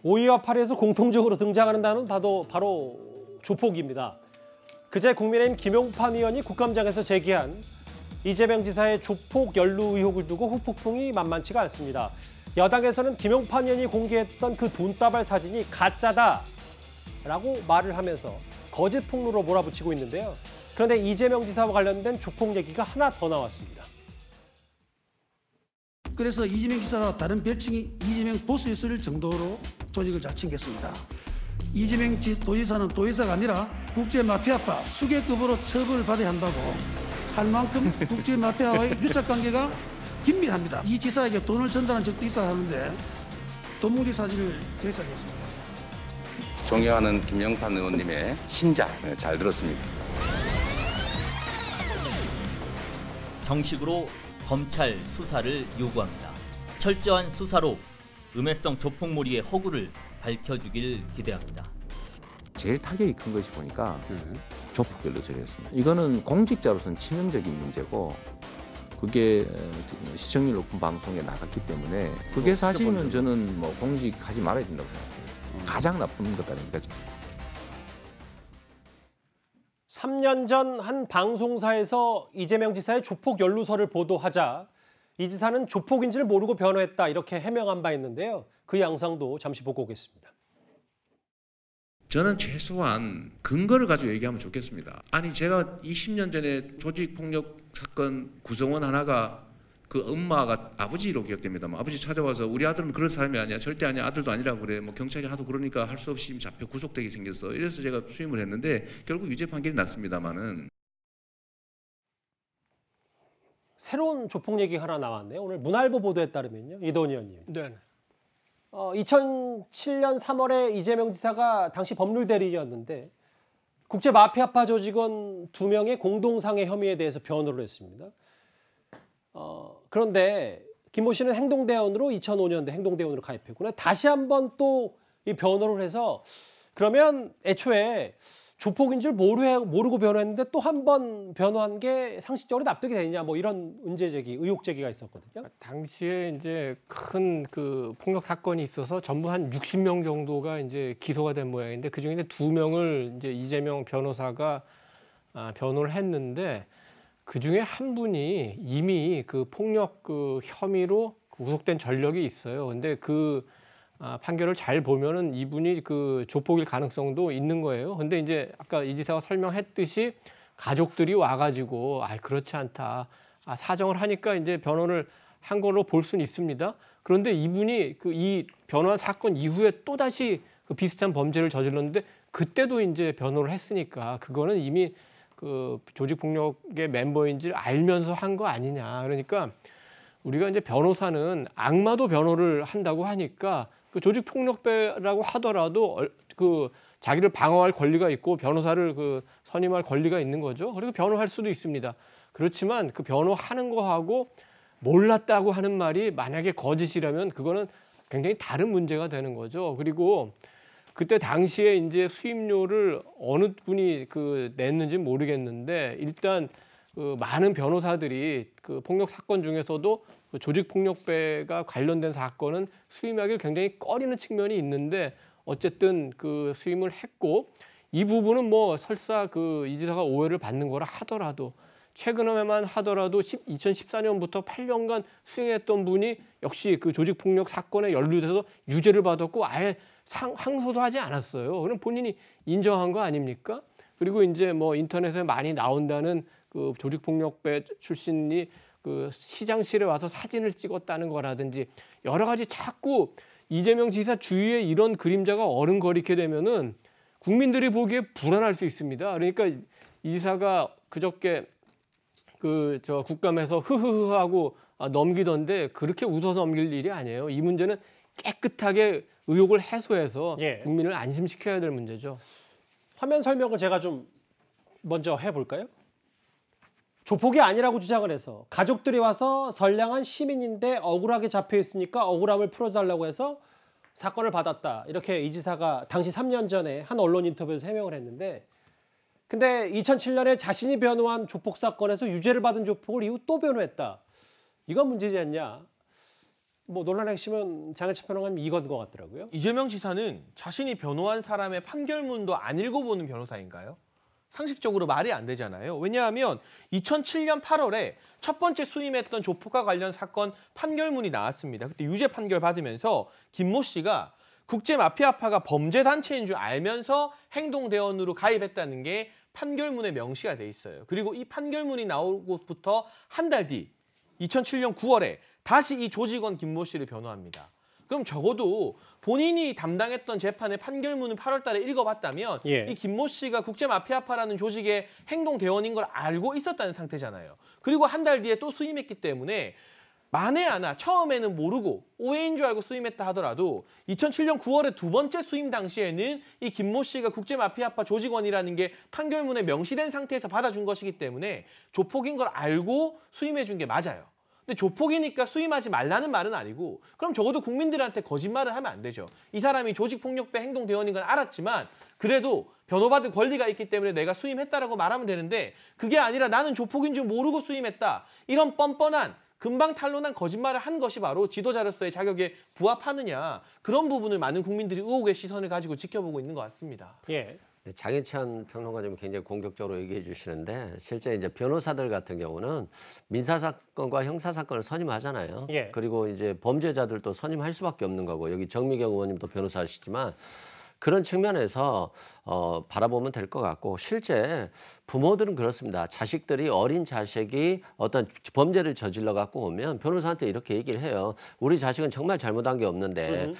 5위와 8위에서 공통적으로 등장하는 단어는 바로 조폭입니다. 그제 국민의힘 김용판 의원이 국감장에서 제기한 이재명 지사의 조폭 연루 의혹을 두고 후폭풍이 만만치가 않습니다. 여당에서는 김용판 의원이 공개했던 그 돈다발 사진이 가짜다라고 말을 하면서 거짓 폭로로 몰아붙이고 있는데요. 그런데 이재명 지사와 관련된 조폭 얘기가 하나 더 나왔습니다. 그래서 이재명 지사가 다른 별칭이 이재명 보스였을 정도로 조직을 잘 챙겼습니다. 이재명 도지사는 도지사가 아니라 국제마피아파 수계급으로 처벌을 받아야 한다고 할 만큼 국제마피아와의 유착관계가 긴밀합니다. 이 지사에게 돈을 전달한 적도 있어야 하는데 돈뭉리 사진을 제시하겠습니다. 존경하는 김용판 의원님의 신작 잘 들었습니다. 정식으로 검찰 수사를 요구합니다. 철저한 수사로 음해성 조폭몰이의 허구를 밝혀주길 기대합니다. 제일 타격이 큰 것이 보니까 조폭 연루설이었습니다. 이거는 공직자로서는 치명적인 문제고 그게 시청률 높은 방송에 나갔기 때문에 그게 사실은 저는 뭐 공직하지 말아야 된다고 생각해요. 가장 나쁜 것 아닙니까? 3년 전 한 방송사에서 이재명 지사의 조폭 연루설을 보도하자 이 지사는 조폭인지를 모르고 변호했다 이렇게 해명한 바 있는데요. 그 영상도 잠시 보고 오겠습니다. 저는 최소한 근거를 가지고 얘기하면 좋겠습니다. 아니 제가 20년 전에 조직폭력 사건 구성원 하나가 그 엄마가 아버지로 기억됩니다만 아버지 찾아와서 우리 아들은 그런 사람이 아니야. 절대 아니야. 아들도 아니라고 그래. 뭐 경찰이 하도 그러니까 할 수 없이 잡혀 구속되게 생겼어. 이래서 제가 수임을 했는데 결국 유죄 판결이 났습니다마는. 새로운 조폭 얘기 하나 나왔네요. 오늘 문화일보 보도에 따르면요. 이도훈 의원님. 네. 2007년 3월에 이재명 지사가 당시 법률 대리인이었는데 국제 마피아파 조직원 2명의 공동상해 혐의에 대해서 변호를 했습니다. 그런데 김모 씨는 행동대원으로 2005년대 행동대원으로 가입했구나. 다시 한번 또 이 변호를 해서 그러면 애초에 조폭인 줄 모르고 변호했는데 또 한 번 변호한 게 상식적으로 납득이 되느냐 뭐 이런 의혹 제기가 있었거든요. 당시에 이제 큰 그 폭력 사건이 있어서 전부 한 60명 정도가 이제 기소가 된 모양인데 그 중에 이제 2명을 이제 이재명 변호사가 변호를 했는데 그 중에 한 분이 이미 그 폭력 그 혐의로 구속된 전력이 있어요. 근데 그 판결을 잘 보면은 이분이 그 조폭일 가능성도 있는 거예요. 근데 이제 아까 이 지사가 설명했듯이 가족들이 와가지고 그렇지 않다. 사정을 하니까 이제 변호를 한 걸로 볼 수는 있습니다. 그런데 이분이 그 이 변호한 사건 이후에 또 다시 그 비슷한 범죄를 저질렀는데 그때도 이제 변호를 했으니까 그거는 이미 그 조직폭력의 멤버인지 알면서 한 거 아니냐. 그러니까 우리가 이제 변호사는 악마도 변호를 한다고 하니까 그 조직폭력배라고 하더라도 그 자기를 방어할 권리가 있고 변호사를 그 선임할 권리가 있는 거죠. 그리고 변호할 수도 있습니다. 그렇지만 그 변호하는 거하고 몰랐다고 하는 말이 만약에 거짓이라면 그거는 굉장히 다른 문제가 되는 거죠. 그리고 그때 당시에 이제 수임료를 어느 분이 그 냈는지 모르겠는데 일단 그 많은 변호사들이 그 폭력 사건 중에서도 그 조직폭력배가 관련된 사건은 수임하기를 굉장히 꺼리는 측면이 있는데 어쨌든 그 수임을 했고 이 부분은 뭐 설사 그 이 지사가 오해를 받는 거라 하더라도 최근에만 하더라도 2014년부터 8년간 수행했던 분이 역시 그 조직폭력 사건에 연루돼서 유죄를 받았고 아예 항소도 하지 않았어요. 그럼 본인이 인정한 거 아닙니까? 그리고 이제 뭐 인터넷에 많이 나온다는 그 조직폭력배 출신이 그 시장실에 와서 사진을 찍었다는 거라든지 여러 가지 자꾸 이재명 지사 주위에 이런 그림자가 어른거리게 되면은 국민들이 보기에 불안할 수 있습니다. 그러니까 이 지사가 그저께 그 저 국감에서 흐흐흐 하고 넘기던데 그렇게 웃어 넘길 일이 아니에요. 이 문제는 깨끗하게 의혹을 해소해서 국민을 안심시켜야 될 문제죠. 화면 설명을 제가 좀 먼저 해볼까요? 조폭이 아니라고 주장을 해서 가족들이 와서 선량한 시민인데 억울하게 잡혀 있으니까 억울함을 풀어달라고 해서 사건을 받았다. 이렇게 이 지사가 당시 3년 전에 한 언론 인터뷰에서 해명을 했는데 근데 2007년에 자신이 변호한 조폭 사건에서 유죄를 받은 조폭을 이후 또 변호했다. 이건 문제지 않냐. 뭐 논란의 핵심은 장혜찬 평론가님 이건 것 같더라고요. 이재명 지사는 자신이 변호한 사람의 판결문도 안 읽어보는 변호사인가요? 상식적으로 말이 안 되잖아요. 왜냐하면 2007년 8월에 첫 번째 수임했던 조폭과 관련 사건 판결문이 나왔습니다. 그때 유죄 판결 받으면서 김모 씨가 국제마피아파가 범죄단체인 줄 알면서 행동대원으로 가입했다는 게 판결문에 명시가 돼 있어요. 그리고 이 판결문이 나오고부터 한 달 뒤 2007년 9월에 다시 이 조직원 김모 씨를 변호합니다. 그럼 적어도 본인이 담당했던 재판의 판결문을 8월 달에 읽어봤다면 예. 이 김모 씨가 국제마피아파라는 조직의 행동대원인 걸 알고 있었다는 상태잖아요. 그리고 한 달 뒤에 또 수임했기 때문에 만에 하나 처음에는 모르고 오해인 줄 알고 수임했다 하더라도 2007년 9월에 두 번째 수임 당시에는 이 김모 씨가 국제마피아파 조직원이라는 게 판결문에 명시된 상태에서 받아준 것이기 때문에 조폭인 걸 알고 수임해준 게 맞아요. 근데 조폭이니까 수임하지 말라는 말은 아니고 그럼 적어도 국민들한테 거짓말을 하면 안 되죠. 이 사람이 조직폭력배 행동대원인 건 알았지만 그래도 변호받을 권리가 있기 때문에 내가 수임했다라고 말하면 되는데 그게 아니라 나는 조폭인 줄 모르고 수임했다. 이런 뻔뻔한 금방 탄로난 거짓말을 한 것이 바로 지도자로서의 자격에 부합하느냐. 그런 부분을 많은 국민들이 의혹의 시선을 가지고 지켜보고 있는 것 같습니다. 예. 장혜찬 평론가님은 굉장히 공격적으로 얘기해 주시는데 실제 이제 변호사들 같은 경우는 민사사건과 형사사건을 선임하잖아요. 예. 그리고 이제 범죄자들도 선임할 수밖에 없는 거고 여기 정미경 의원님도 변호사시지만 그런 측면에서 바라보면 될 것 같고 실제 부모들은 그렇습니다. 자식들이 어린 자식이 어떤 범죄를 저질러 갖고 오면 변호사한테 이렇게 얘기를 해요. 우리 자식은 정말 잘못한 게 없는데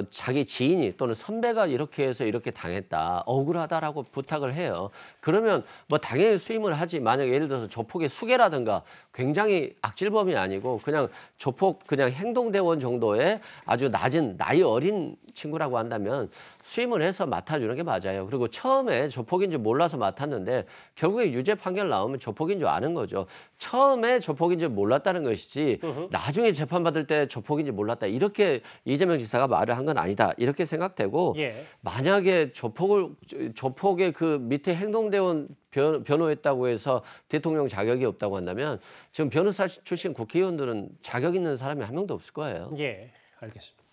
자기 지인이 또는 선배가 이렇게 해서 이렇게 당했다. 억울하다라고 부탁을 해요. 그러면 뭐 당연히 수임을 하지. 만약에 예를 들어서 조폭의 수괴라든가 굉장히 악질범이 아니고 그냥 조폭 그냥 행동대원 정도의 아주 낮은 나이 어린 친구라고 한다면 수임을 해서 맡아주는 게 맞아요. 그리고 처음에 조폭인 줄 몰라서 맡았는데 결국에 유죄 판결 나오면 조폭인 줄 아는 거죠. 처음에 조폭인 줄 몰랐다는 것이지 나중에 재판받을 때 조폭인 줄 몰랐다. 이렇게 이재명 지사가 말을 한 건 아니다. 이렇게 생각되고 예. 만약에 조폭의 그 밑에 행동대원 변호했다고 해서 대통령 자격이 없다고 한다면 지금 변호사 출신 국회의원들은 자격 있는 사람이 한 명도 없을 거예요. 예. 알겠습니다.